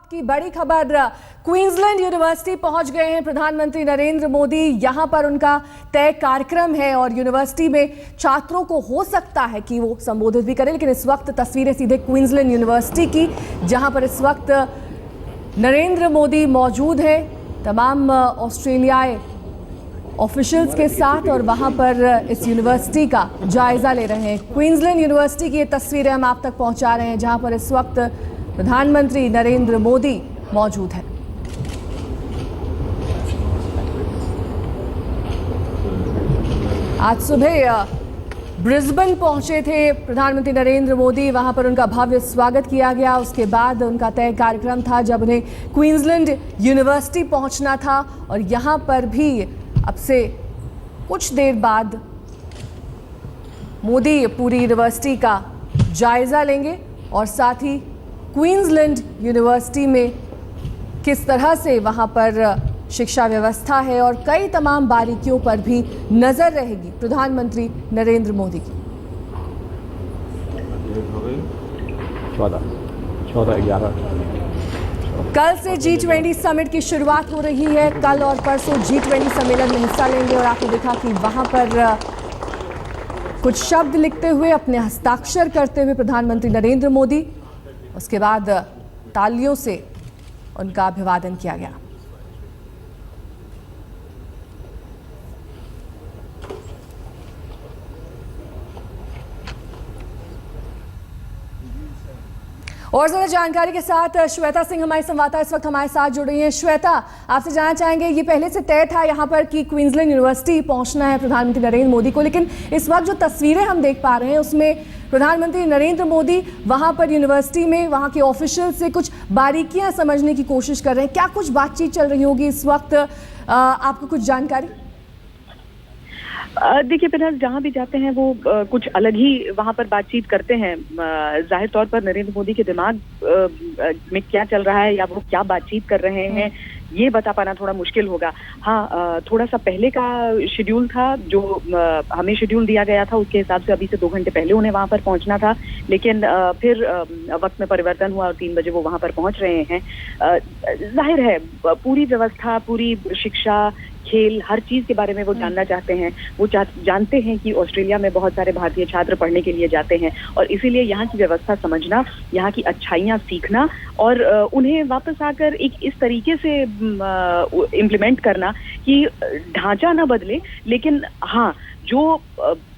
की बड़ी खबर, क्वींसलैंड यूनिवर्सिटी पहुंच गए हैं प्रधानमंत्री नरेंद्र मोदी। यहां पर उनका तय कार्यक्रम है और यूनिवर्सिटी में छात्रों को हो सकता है कि वो संबोधित भी करें, लेकिन इस वक्त तस्वीरें सीधे क्वींसलैंड यूनिवर्सिटी की, जहां पर इस वक्त नरेंद्र मोदी मौजूद है तमाम ऑस्ट्रेलियाई ऑफिशियल्स के साथ और वहां पर इस यूनिवर्सिटी का जायजा ले रहे हैं। क्वींसलैंड यूनिवर्सिटी की ये तस्वीरें हम आप तक पहुंचा रहे हैं, जहां पर इस वक्त प्रधानमंत्री नरेंद्र मोदी मौजूद हैं। आज सुबह ब्रिस्बेन पहुंचे थे प्रधानमंत्री नरेंद्र मोदी, वहां पर उनका भव्य स्वागत किया गया। उसके बाद उनका तय कार्यक्रम था जब उन्हें क्वींसलैंड यूनिवर्सिटी पहुंचना था और यहां पर भी अब से कुछ देर बाद मोदी पूरी यूनिवर्सिटी का जायजा लेंगे और साथ ही क्वींसलैंड यूनिवर्सिटी में किस तरह से वहां पर शिक्षा व्यवस्था है और कई तमाम बारीकियों पर भी नजर रहेगी प्रधानमंत्री नरेंद्र मोदी की। 14-11 कल से G20 समिट की शुरुआत हो रही है। कल और परसों G20 सम्मेलन में हिस्सा लेंगे और आपने देखा कि वहां पर कुछ शब्द लिखते हुए, अपने हस्ताक्षर करते हुए प्रधानमंत्री नरेंद्र मोदी, उसके बाद तालियों से उनका अभिवादन किया गया। और ज्यादा जानकारी के साथ श्वेता सिंह हमारी संवाददाता इस वक्त हमारे साथ जुड़ रही हैं। श्वेता, आपसे जानना चाहेंगे, ये पहले से तय था यहाँ पर कि क्वींसलैंड यूनिवर्सिटी पहुंचना है प्रधानमंत्री नरेंद्र मोदी को, लेकिन इस वक्त जो तस्वीरें हम देख पा रहे हैं उसमें प्रधानमंत्री नरेंद्र मोदी वहां पर यूनिवर्सिटी में वहां के ऑफिशियल से कुछ बारीकियां समझने की कोशिश कर रहे हैं। क्या कुछ बातचीत चल रही होगी इस वक्त, आपको कुछ जानकारी? देखिए फिलहाल जहाँ भी जाते हैं वो कुछ अलग ही वहाँ पर बातचीत करते हैं। जाहिर तौर पर नरेंद्र मोदी के दिमाग में क्या चल रहा है या वो क्या बातचीत कर रहे हैं ये बता पाना थोड़ा मुश्किल होगा। हाँ, थोड़ा सा पहले का शेड्यूल था जो हमें शेड्यूल दिया गया था, उसके हिसाब से अभी से 2 घंटे पहले उन्हें वहाँ पर पहुँचना था, लेकिन फिर वक्त में परिवर्तन हुआ और 3 बजे वो वहाँ पर पहुँच रहे हैं। जाहिर है पूरी व्यवस्था, पूरी शिक्षा, खेल, हर चीज के बारे में वो जानना चाहते हैं। वो जानते हैं कि ऑस्ट्रेलिया में बहुत सारे भारतीय छात्र पढ़ने के लिए जाते हैं और इसीलिए यहाँ की व्यवस्था समझना, यहाँ की अच्छाइयाँ सीखना और उन्हें वापस आकर एक इस तरीके से इम्प्लीमेंट करना कि ढांचा ना बदले, लेकिन हाँ जो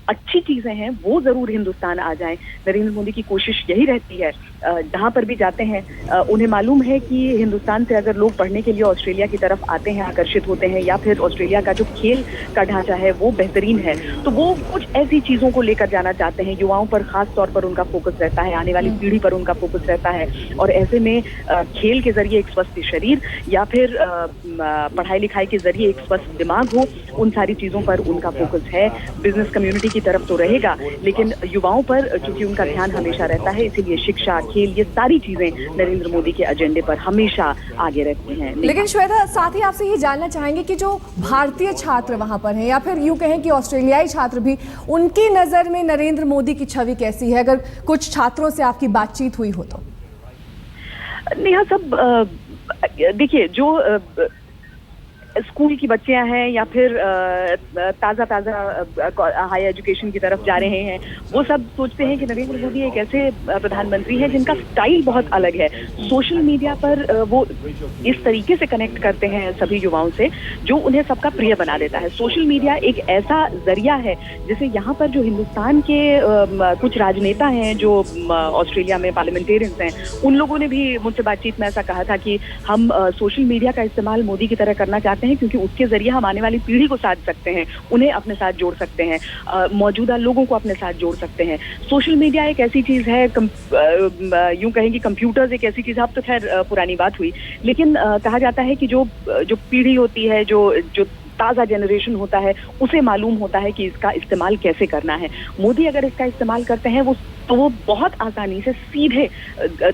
अच्छी चीजें हैं वो जरूर हिंदुस्तान आ जाएं। नरेंद्र मोदी की कोशिश यही रहती है, जहां पर भी जाते हैं उन्हें मालूम है कि हिंदुस्तान से अगर लोग पढ़ने के लिए ऑस्ट्रेलिया की तरफ आते हैं, आकर्षित होते हैं, या फिर ऑस्ट्रेलिया का जो खेल का ढांचा है वो बेहतरीन है, तो वो कुछ ऐसी चीजों को लेकर जाना चाहते हैं। युवाओं पर खास तौर पर उनका फोकस रहता है, आने वाली पीढ़ी पर उनका फोकस रहता है और ऐसे में खेल के जरिए एक स्वस्थ शरीर या फिर पढ़ाई लिखाई के जरिए एक स्वस्थ दिमाग हो, उन सारी चीजों पर उनका फोकस है। बिजनेस कम्युनिटी की तरफ तो रहेगा, लेकिन युवाओं पर चूंकि उनका ध्यान हमेशा रहता है, इसीलिए शिक्षा, खेल, ये सारी चीजें नरेंद्र मोदी के एजेंडे पर हमेशा आगे रहती हैं। लेकिन श्वेता, साथ ही आपसे ये जानना चाहेंगे कि जो भारतीय छात्र वहां पर हैं या फिर यूं कहें कि ऑस्ट्रेलियाई छात्र भी, उनकी नजर में नरेंद्र मोदी की छवि कैसी है? अगर कुछ छात्रों से आपकी बातचीत हुई हो तो। नेहा, सब देखिए जो स्कूल की बच्चियां हैं या फिर ताज़ा हाई एजुकेशन की तरफ जा रहे हैं, वो सब सोचते हैं कि नरेंद्र मोदी एक ऐसे प्रधानमंत्री हैं जिनका स्टाइल बहुत अलग है। सोशल मीडिया पर वो इस तरीके से कनेक्ट करते हैं सभी युवाओं से जो उन्हें सबका प्रिय बना देता है। सोशल मीडिया एक ऐसा जरिया है जिसे यहाँ पर जो हिंदुस्तान के कुछ राजनेता हैं जो ऑस्ट्रेलिया में पार्लियामेंटेरियंस हैं, उन लोगों ने भी मुझसे बातचीत में ऐसा कहा था कि हम सोशल मीडिया का इस्तेमाल मोदी की तरह करना चाहते हैं क्योंकि उसके जरिए हम आने वाली पीढ़ी को साथ सकते हैं, उन्हें अपने साथ जोड़ सकते हैं, मौजूदा लोगों को अपने साथ जोड़ सकते हैं। सोशल मीडिया एक ऐसी चीज है, यूं कहें कि कंप्यूटर्स एक ऐसी चीज है, अब तो खैर पुरानी बात हुई, लेकिन कहा जाता है कि जो पीढ़ी होती है, जो ताज़ा जनरेशन होता है, उसे मालूम होता है कि इसका इस्तेमाल कैसे करना है। मोदी अगर इसका इस्तेमाल करते हैं तो वो बहुत आसानी से सीधे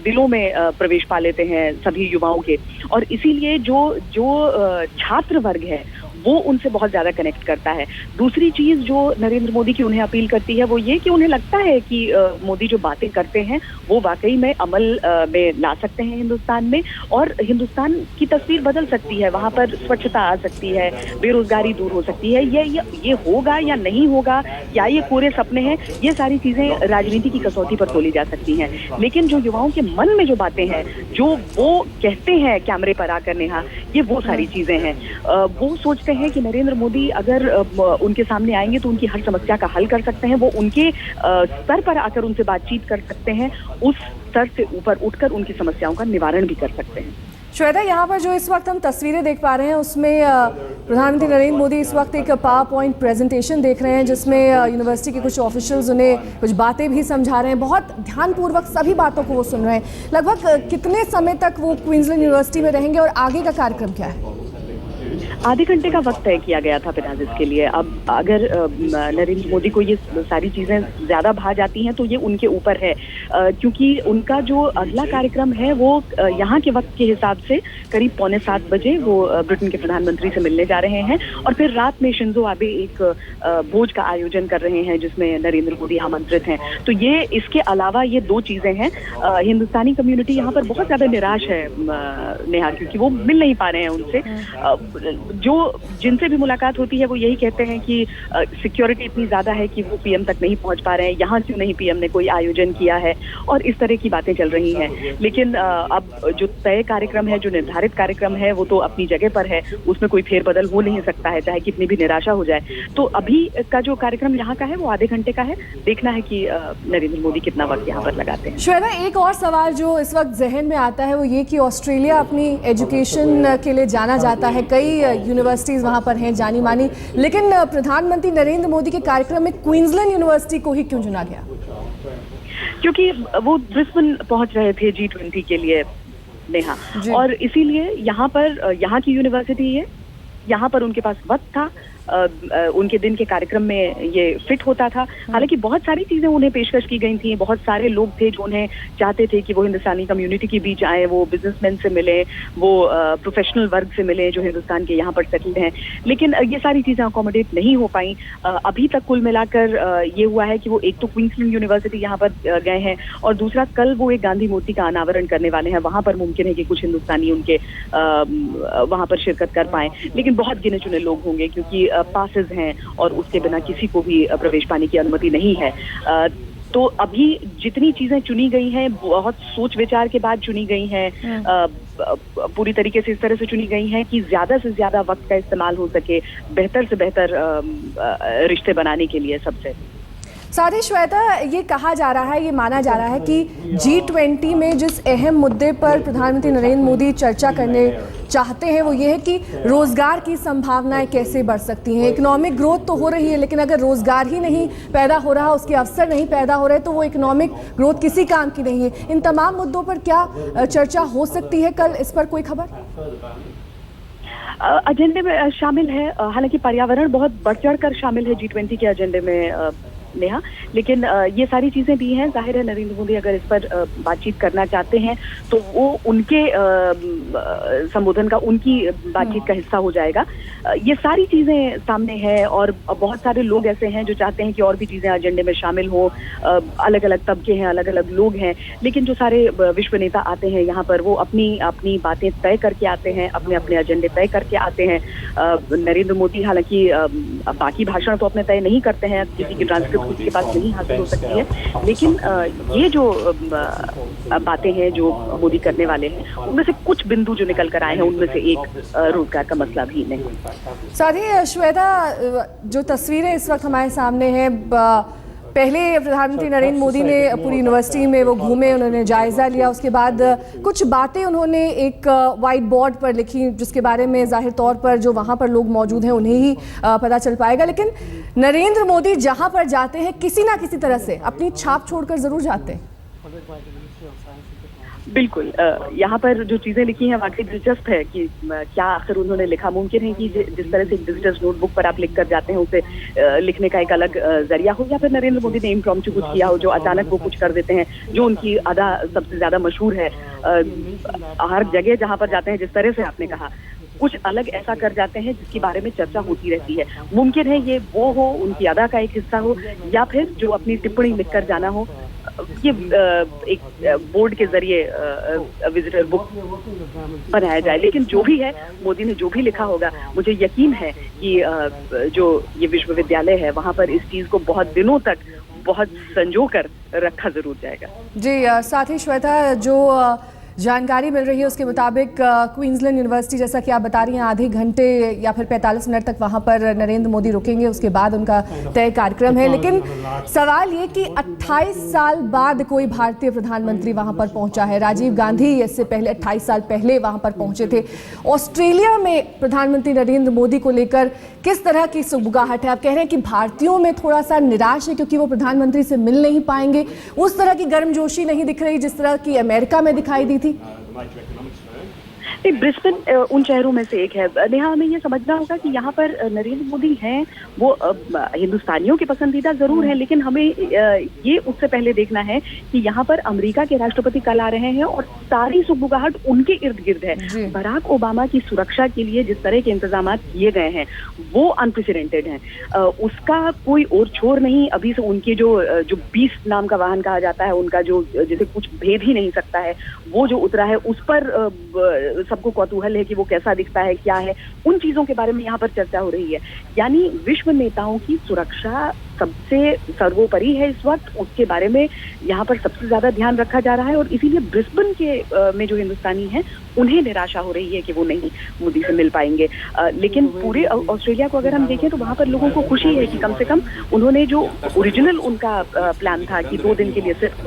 दिलों में प्रवेश पा लेते हैं सभी युवाओं के, और इसीलिए जो छात्र वर्ग है वो उनसे बहुत ज्यादा कनेक्ट करता है। दूसरी चीज जो नरेंद्र मोदी की उन्हें अपील करती है वो ये कि उन्हें लगता है कि मोदी जो बातें करते हैं वो वाकई में अमल में ला सकते हैं हिंदुस्तान में, और हिंदुस्तान की तस्वीर बदल सकती है, वहां पर स्वच्छता आ सकती है, बेरोजगारी दूर हो सकती है। ये होगा या नहीं होगा, क्या ये पूरे सपने हैं, ये सारी चीजें राजनीति की कसौटी पर तोली जा सकती हैं। लेकिन जो युवाओं के मन में जो बातें हैं, जो वो कहते हैं कैमरे पर आकर नेहा, ये वो सारी चीजें हैं। वो सोचते हैं कि नरेंद्र मोदी अगर उनके सामने आएंगे तो उनकी हर समस्या का हल कर सकते हैं, वो उनके स्तर पर आकर उनसे बातचीत कर सकते हैं, उस स्तर से ऊपर उठकर उनकी समस्याओं का निवारण भी कर सकते हैं। श्वेता, यहाँ पर जो इस वक्त हम तस्वीरें देख पा रहे हैं उसमें प्रधानमंत्री नरेंद्र मोदी इस वक्त एक पावर पॉइंट प्रेजेंटेशन देख रहे हैं जिसमें यूनिवर्सिटी के कुछ ऑफिशियल्स उन्हें कुछ बातें भी समझा रहे हैं। बहुत ध्यानपूर्वक सभी बातों को वो सुन रहे हैं। लगभग कितने समय तक वो क्वींसलैंड यूनिवर्सिटी में रहेंगे और आगे का कार्यक्रम क्या है? आधे घंटे का वक्त तय किया गया था पिनाजिस के लिए। अब अगर नरेंद्र मोदी को ये सारी चीजें ज्यादा भा जाती हैं तो ये उनके ऊपर है, क्योंकि उनका जो अगला कार्यक्रम है वो यहाँ के वक्त के हिसाब से करीब 6:45 बजे वो ब्रिटेन के प्रधानमंत्री से मिलने जा रहे हैं, और फिर रात में शिंजो आबे एक भोज का आयोजन कर रहे हैं जिसमें नरेंद्र मोदी आमंत्रित हैं। तो ये इसके अलावा ये दो चीजें हैं। हिंदुस्तानी कम्युनिटी यहाँ पर बहुत ज्यादा निराश है नेहा, क्योंकि वो मिल नहीं पा रहे हैं उनसे। जो जिनसे भी मुलाकात होती है वो यही कहते हैं कि सिक्योरिटी इतनी ज्यादा है कि वो पीएम तक नहीं पहुंच पा रहे हैं, यहाँ क्यों नहीं पीएम ने कोई आयोजन किया है, और इस तरह की बातें चल रही हैं। लेकिन अब जो तय कार्यक्रम है, जो निर्धारित कार्यक्रम है, वो तो अपनी जगह पर है, उसमें कोई फेरबदल हो नहीं सकता है, चाहे कितनी भी निराशा हो जाए। तो अभी का जो कार्यक्रम यहाँ का है वो आधे घंटे का है। देखना है कि नरेंद्र मोदी कितना वक्त यहाँ पर लगाते हैं। श्वेता, एक और सवाल जो इस वक्त जहन में आता है वो ये कि ऑस्ट्रेलिया अपनी एजुकेशन के लिए जाना जाता है, कई यूनिवर्सिटीज वहां पर हैं जानी मानी, लेकिन प्रधानमंत्री नरेंद्र मोदी के कार्यक्रम में क्वींसलैंड यूनिवर्सिटी को ही क्यों चुना गया? क्योंकि वो ब्रिस्बेन पहुंच रहे थे G20 के लिए नेहा, और इसीलिए यहाँ पर यहाँ की यूनिवर्सिटी है, यहाँ पर उनके पास वक्त था, उनके दिन के कार्यक्रम में ये फिट होता था। हालांकि बहुत सारी चीजें उन्हें पेशकश की गई थी, बहुत सारे लोग थे जो उन्हें चाहते थे कि वो हिंदुस्तानी कम्युनिटी के बीच आए, वो बिजनेसमैन से मिले, वो प्रोफेशनल वर्ग से मिले जो हिंदुस्तान के यहाँ पर सेटल्ड हैं, लेकिन ये सारी चीजें अकोमोडेट नहीं हो पाई। अभी तक कुल मिलाकर ये हुआ है कि वो एक तो क्वींसलैंड यूनिवर्सिटी यहाँ पर गए हैं, और दूसरा कल वो एक गांधी मूर्ति का अनावरण करने वाले हैं। वहां पर मुमकिन है कि कुछ हिंदुस्तानी उनके वहां पर शिरकत कर पाए, लेकिन बहुत गिने चुने लोग होंगे क्योंकि पासेस हैं और उसके बिना किसी को भी प्रवेश पाने की अनुमति नहीं है। तो अभी जितनी चीजें चुनी गई हैं बहुत सोच विचार के बाद चुनी गई हैं, पूरी तरीके से इस तरह से चुनी गई हैं कि ज्यादा से ज्यादा वक्त का इस्तेमाल हो सके बेहतर से बेहतर रिश्ते बनाने के लिए सबसे। साथ ही श्वेता, ये कहा जा रहा है, ये माना जा रहा है कि G20 में जिस अहम मुद्दे पर प्रधानमंत्री नरेंद्र मोदी चर्चा करने चाहते हैं वो ये है कि रोजगार की संभावनाएं कैसे बढ़ सकती हैं। इकोनॉमिक ग्रोथ तो हो रही है, लेकिन अगर रोजगार ही नहीं पैदा हो रहा, उसके अवसर नहीं पैदा हो रहे, तो वो इकोनॉमिक ग्रोथ किसी काम की नहीं है। इन तमाम मुद्दों पर क्या चर्चा हो सकती है कल, इस पर कोई खबर? एजेंडे में शामिल है, हालांकि पर्यावरण बहुत बढ़ चढ़ कर शामिल है G20 के एजेंडे में नेहा, लेकिन ये सारी चीजें भी हैं। जाहिर है नरेंद्र मोदी अगर इस पर बातचीत करना चाहते हैं तो वो उनके संबोधन का, उनकी बातचीत का हिस्सा हो जाएगा। ये सारी चीजें सामने हैं, और बहुत सारे लोग ऐसे हैं जो चाहते हैं कि और भी चीजें एजेंडे में शामिल हो। अलग अलग तबके हैं, अलग अलग लोग हैं, लेकिन जो सारे विश्व नेता आते हैं यहाँ पर वो अपनी अपनी बातें तय करके आते हैं, अपने अपने एजेंडे तय करके आते हैं। नरेंद्र मोदी हालांकि बाकी भाषण तो अपने तय नहीं करते हैं, किसी की ट्रांसक्रिप्ट उसके पास नहीं हासिल हो सकती है, लेकिन ये जो बातें हैं जो मोदी करने वाले हैं उनमें से कुछ बिंदु जो निकल कर आए हैं उनमें से एक रोजगार का मसला भी नहीं। साथ ही श्वेता, जो तस्वीरें इस वक्त हमारे सामने हैं, पहले प्रधानमंत्री नरेंद्र मोदी ने पूरी यूनिवर्सिटी में वो घूमे, उन्होंने जायजा लिया, उसके बाद कुछ बातें उन्होंने एक वाइट बोर्ड पर लिखी जिसके बारे में जाहिर तौर पर जो वहाँ पर लोग मौजूद हैं उन्हें ही पता चल पाएगा। लेकिन नरेंद्र मोदी जहाँ पर जाते हैं किसी ना किसी तरह से अपनी छाप छोड़कर जरूर जाते हैं। बिल्कुल, यहाँ पर जो चीजें लिखी हैं वाकई दिलचस्प है कि क्या आखिर उन्होंने लिखा। मुमकिन है कि जिस तरह से डिजिटल नोटबुक पर आप लिख कर जाते हैं उसे लिखने का एक अलग जरिया हो, या फिर नरेंद्र मोदी ने इम्प्रॉम्प्टू कुछ किया हो जो अचानक वो कुछ कर देते हैं, जो उनकी अदा सबसे ज्यादा मशहूर है हर जगह जहाँ पर जाते हैं, जिस तरह से आपने कहा कुछ अलग ऐसा कर जाते हैं जिसके बारे में चर्चा होती रहती है। मुमकिन है ये वो हो, उनकी अदा का एक हिस्सा हो, या फिर जो अपनी टिप्पणी लिखकर जाना हो, ये एक बोर्ड के जरिए विजिटर बुक बनाया जाए। लेकिन जो भी है, मोदी ने जो भी लिखा होगा, मुझे यकीन है कि जो ये विश्वविद्यालय है वहां पर इस चीज को बहुत दिनों तक बहुत संजो कर रखा जरूर जाएगा। जी, साथ ही श्वेता, जो जानकारी मिल रही है उसके मुताबिक क्वींसलैंड यूनिवर्सिटी, जैसा कि आप बता रही हैं, आधे घंटे या फिर 45 मिनट तक वहां पर नरेंद्र मोदी रुकेंगे, उसके बाद उनका तय कार्यक्रम है। लेकिन सवाल ये कि 28 साल बाद कोई भारतीय प्रधानमंत्री वहां पर पहुंचा है। राजीव गांधी इससे पहले 28 साल पहले वहां पर पहुंचे थे। ऑस्ट्रेलिया में प्रधानमंत्री नरेंद्र मोदी को लेकर किस तरह की सुगबुगाहट है? आप कह रहे हैं कि भारतीयों में थोड़ा सा निराश है क्योंकि वो प्रधानमंत्री से मिल नहीं पाएंगे, उस तरह की गर्मजोशी नहीं दिख रही जिस तरह की अमेरिका में दिखाई दी थी। ब्रिस्बेन उन शहरों में से एक है। नेहा, हमें ये समझना होगा कि यहाँ पर नरेंद्र मोदी हैं, वो हिंदुस्तानियों के पसंदीदा जरूर हैं, लेकिन हमें ये उससे पहले देखना है कि यहाँ पर अमेरिका के राष्ट्रपति कल आ रहे हैं और सारी सुगबुगाहट उनके इर्द गिर्द है। बराक ओबामा की सुरक्षा के लिए जिस तरह के इंतजाम किए गए हैं वो अनप्रेसिडेंटेड हैं। उसका कोई और छोर नहीं। अभी से उनके जो 20 नाम का वाहन कहा जाता है, उनका जो जिसे कुछ भेद ही नहीं सकता है, वो जो उतरा है, उस पर सबको कौतूहल है कि वो कैसा दिखता है, क्या है, उन चीजों के बारे में यहाँ पर चर्चा हो रही है। यानी विश्व नेताओं की सुरक्षा सबसे सर्वोपरि है इस वक्त, उसके बारे में यहाँ पर सबसे ज्यादा ध्यान रखा जा रहा है। और इसीलिए ब्रिस्बेन के में जो हिंदुस्तानी हैं उन्हें निराशा हो रही है कि वो नहीं मोदी से मिल पाएंगे। लेकिन पूरे ऑस्ट्रेलिया को अगर हम देखें तो वहां पर लोगों को खुशी है कि कम से कम उन्होंने जो ओरिजिनल उनका प्लान था कि 2 दिन के लिए सिर्फ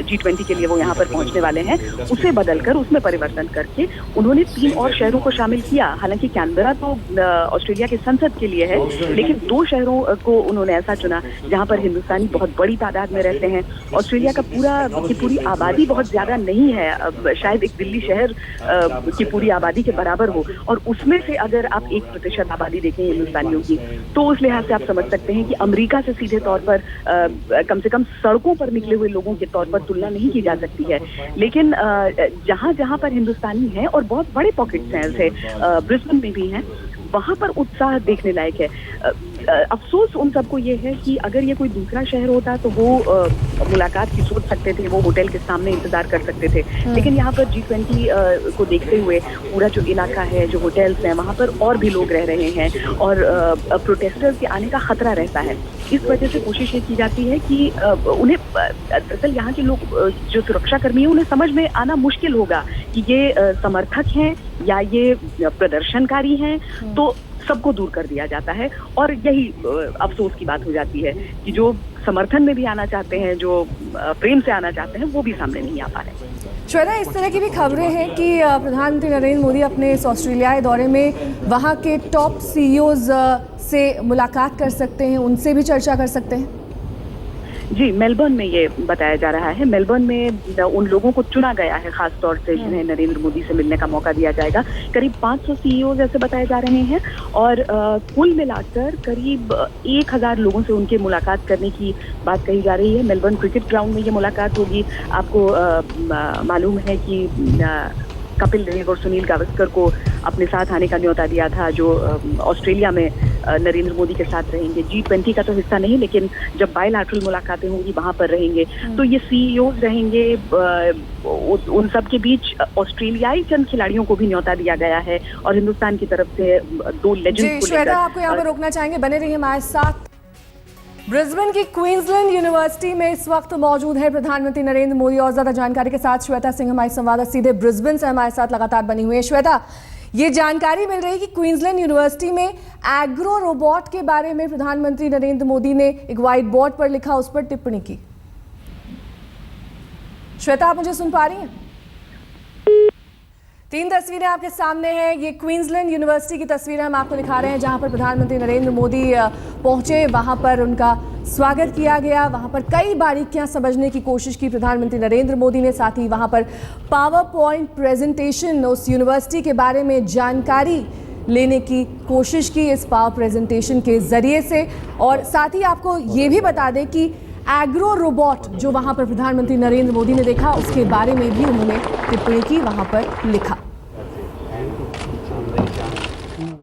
G20 के लिए वो यहाँ पर पहुंचने वाले हैं, उसे बदलकर उसमें परिवर्तन करके उन्होंने 3 और शहरों को शामिल किया। हालांकि कैनबरा तो ऑस्ट्रेलिया की संसद के लिए है, लेकिन 2 शहरों को उन्होंने ऐसा चुना जहां पर हिंदुस्तानी बहुत बड़ी तादाद में रहते हैं। ऑस्ट्रेलिया का पूरी आबादी बहुत ज्यादा नहीं है, शायद एक दिल्ली शहर की पूरी आबादी के बराबर हो, और उसमें से अगर आप 1% आबादी देखें हिंदुस्तानियों की, तो उस लिहाज से आप समझ सकते हैं कि अमेरिका से सीधे तौर पर कम से कम सड़कों पर निकले हुए लोगों के तौर पर तुलना नहीं की जा सकती है। लेकिन जहां जहां पर हिंदुस्तानी हैं और बहुत बड़े पॉकेट्स हैं, ऐसे ब्रिस्बेन में भी हैं, वहां पर उत्साह देखने लायक है। अफसोस उन सबको ये है कि अगर ये कोई दूसरा शहर होता तो वो मुलाकात की सोच सकते थे, वो होटल के सामने इंतजार कर सकते थे। लेकिन यहाँ पर G20 को देखते हुए पूरा जो इलाका है, जो होटल्स हैं, वहाँ पर और भी लोग रह रहे हैं और प्रोटेस्टर्स के आने का खतरा रहता है। इस वजह से कोशिश ये की जाती है कि उन्हें दरअसल यहाँ के लोग जो सुरक्षा कर्मी हैं उन्हें समझ में आना मुश्किल होगा कि ये समर्थक हैं या ये प्रदर्शनकारी हैं, तो सबको दूर कर दिया जाता है। और यही अफसोस की बात हो जाती है कि जो समर्थन में भी आना चाहते हैं, जो प्रेम से आना चाहते हैं, वो भी सामने नहीं आ पा रहे। श्वेता, इस तरह की भी खबरें हैं कि प्रधानमंत्री नरेंद्र मोदी अपने इस ऑस्ट्रेलियाई दौरे में वहाँ के टॉप CEOs से मुलाकात कर सकते हैं, उनसे भी चर्चा कर सकते हैं। जी, मेलबर्न में ये बताया जा रहा है। मेलबर्न में उन लोगों को चुना गया है खास तौर से जिन्हें नरेंद्र मोदी से मिलने का मौका दिया जाएगा। करीब 500 CEOs ऐसे बताए जा रहे हैं और कुल मिलाकर करीब 1000 लोगों से उनके मुलाकात करने की बात कही जा रही है। मेलबर्न क्रिकेट ग्राउंड में ये मुलाकात होगी। आपको मालूम है कि कपिल देव और सुनील गावस्कर को अपने साथ आने का न्योता दिया था, जो ऑस्ट्रेलिया में नरेंद्र मोदी के साथ रहेंगे। G20 का तो हिस्सा नहीं, लेकिन जब बायलैटरल मुलाकातें होंगी वहां पर रहेंगे। तो ये CEOs रहेंगे। उन सब के बीच ऑस्ट्रेलियाई चंद खिलाड़ियों को भी न्योता दिया गया है और हिंदुस्तान की तरफ से 2 लेजेंड्स को श्वेता, आपको यहाँ पर रोकना चाहेंगे, बने रहिए हमारे साथ। ब्रिस्बेन की क्वींसलैंड यूनिवर्सिटी में इस वक्त मौजूद है प्रधानमंत्री नरेंद्र मोदी और ज्यादा जानकारी के साथ श्वेता सिंह हमारी संवाददाता सीधे ब्रिस्बेन से हमारे साथ लगातार बनी हुई है। श्वेता, ये जानकारी मिल रही है कि क्वींसलैंड यूनिवर्सिटी में एग्रो रोबोट के बारे में प्रधानमंत्री नरेंद्र मोदी ने एक व्हाइट बोर्ड पर लिखा, उस पर टिप्पणी की। श्वेता, आप मुझे सुन पा रही हैं? 3 तस्वीरें आपके सामने हैं। ये क्वींसलैंड यूनिवर्सिटी की तस्वीरें हम आपको दिखा रहे हैं जहां पर प्रधानमंत्री नरेंद्र मोदी पहुंचे, वहां पर उनका स्वागत किया गया। वहां पर कई बारीकियां समझने की कोशिश की प्रधानमंत्री नरेंद्र मोदी ने। साथ ही वहां पर पावर पॉइंट प्रेजेंटेशन, उस यूनिवर्सिटी के बारे में जानकारी लेने की कोशिश की इस पावर प्रेजेंटेशन के जरिए से। और साथ ही आपको ये भी बता दें कि एग्रो रोबोट जो वहां पर प्रधानमंत्री नरेंद्र मोदी ने देखा, उसके बारे में भी उन्होंने टिप्पणी की, वहां पर लिखा।